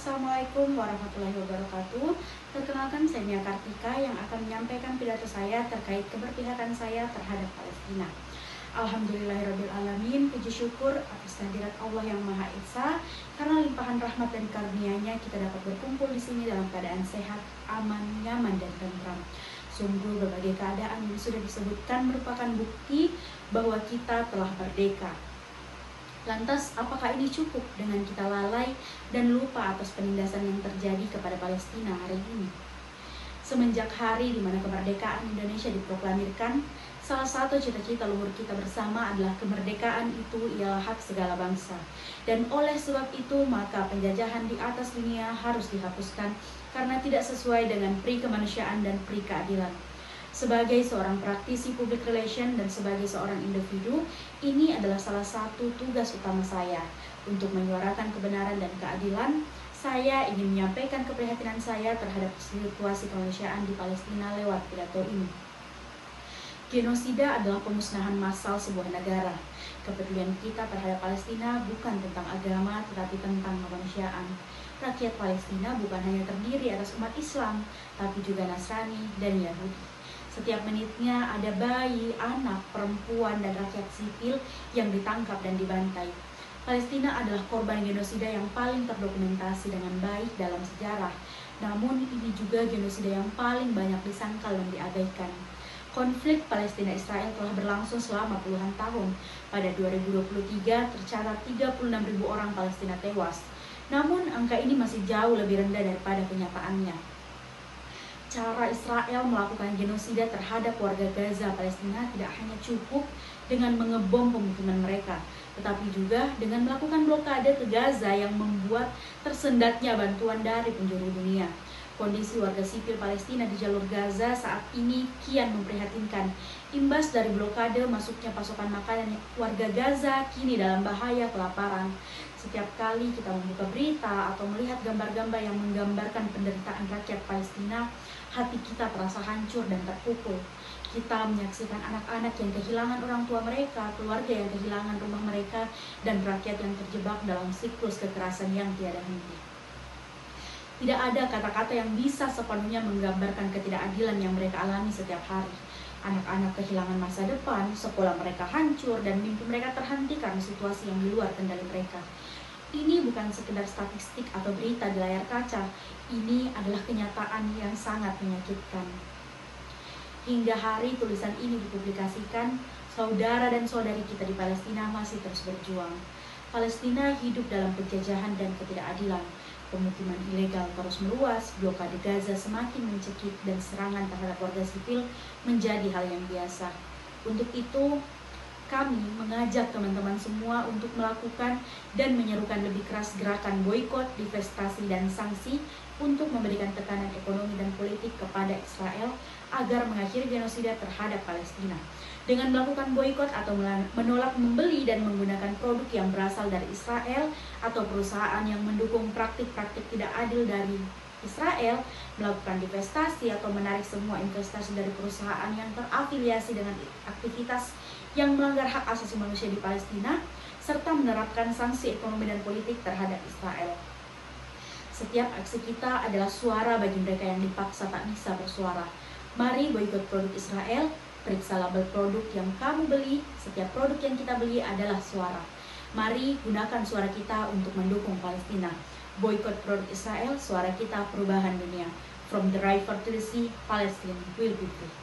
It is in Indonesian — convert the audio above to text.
Assalamualaikum warahmatullahi wabarakatuh. Perkenalkan, saya Mia Kartika yang akan menyampaikan pidato saya terkait keberpihakan saya terhadap Palestina. Alhamdulillahirrabbilalamin, puji syukur atas kehadirat Allah yang Maha Esa. Karena limpahan rahmat dan karunia-Nya, kita dapat berkumpul di sini dalam keadaan sehat, aman, nyaman, dan tentram. Sungguh berbagai keadaan yang sudah disebutkan merupakan bukti bahwa kita telah merdeka. Lantas, apakah ini cukup dengan kita lalai dan lupa atas penindasan yang terjadi kepada Palestina hari ini? Semenjak hari di mana kemerdekaan Indonesia diproklamirkan, salah satu cita-cita luhur kita bersama adalah kemerdekaan itu ialah hak segala bangsa. Dan oleh sebab itu, maka penjajahan di atas dunia harus dihapuskan karena tidak sesuai dengan pri kemanusiaan dan pri keadilan. Sebagai seorang praktisi public relation dan sebagai seorang individu, ini adalah salah satu tugas utama saya untuk menyuarakan kebenaran dan keadilan. Saya ingin menyampaikan keprihatinan saya terhadap situasi kemanusiaan di Palestina lewat pidato ini. Genosida adalah pemusnahan massal sebuah negara. Kepedulian kita terhadap Palestina bukan tentang agama, tetapi tentang kemanusiaan. Rakyat Palestina bukan hanya terdiri atas umat Islam, tapi juga Nasrani dan Yahudi. Setiap menitnya ada bayi, anak, perempuan, dan rakyat sipil yang ditangkap dan dibantai. Palestina adalah korban genosida yang paling terdokumentasi dengan baik dalam sejarah. Namun ini juga genosida yang paling banyak disangkal dan diabaikan. Konflik Palestina-Israel telah berlangsung selama puluhan tahun. Pada 2023 tercatat 36.000 orang Palestina tewas. Namun angka ini masih jauh lebih rendah daripada kenyataannya. Cara Israel melakukan genosida terhadap warga Gaza Palestina tidak hanya cukup dengan mengebom pemukiman mereka, tetapi juga dengan melakukan blokade ke Gaza yang membuat tersendatnya bantuan dari penjuru dunia. Kondisi warga sipil Palestina di jalur Gaza saat ini kian memprihatinkan. Imbas dari blokade masuknya pasokan makanan, warga Gaza kini dalam bahaya kelaparan. Setiap kali kita membuka berita atau melihat gambar-gambar yang menggambarkan penderitaan rakyat Palestina, hati kita terasa hancur dan terpukul. Kita menyaksikan anak-anak yang kehilangan orang tua mereka, keluarga yang kehilangan rumah mereka, dan rakyat yang terjebak dalam siklus kekerasan yang tiada henti. Tidak ada kata-kata yang bisa sepenuhnya menggambarkan ketidakadilan yang mereka alami setiap hari. Anak-anak kehilangan masa depan, sekolah mereka hancur, dan mimpi mereka terhenti karena situasi yang di luar kendali mereka. Ini bukan sekedar statistik atau berita di layar kaca. Ini adalah kenyataan yang sangat menyakitkan. Hingga hari tulisan ini dipublikasikan, saudara dan saudari kita di Palestina masih terus berjuang. Palestina hidup dalam penjajahan dan ketidakadilan. Pemukiman ilegal terus meluas, blokade Gaza semakin mencekik, dan serangan terhadap warga sipil menjadi hal yang biasa. Untuk itu, kami mengajak teman-teman semua untuk melakukan dan menyerukan lebih keras gerakan boikot, divestasi, dan sanksi untuk memberikan tekanan ekonomi dan politik kepada Israel agar mengakhiri genosida terhadap Palestina. Dengan melakukan boikot atau menolak membeli dan menggunakan produk yang berasal dari Israel atau perusahaan yang mendukung praktik-praktik tidak adil dari Israel, melakukan divestasi atau menarik semua investasi dari perusahaan yang terafiliasi dengan aktivitas yang melanggar hak asasi manusia di Palestina, serta menerapkan sanksi ekonomi dan politik terhadap Israel. Setiap aksi kita adalah suara bagi mereka yang dipaksa tak bisa bersuara. Mari boikot produk Israel, periksa label produk yang kamu beli. Setiap produk yang kita beli adalah suara. Mari gunakan suara kita untuk mendukung Palestina. Boikot produk Israel, suara kita perubahan dunia. From the river to the sea, Palestine will be free.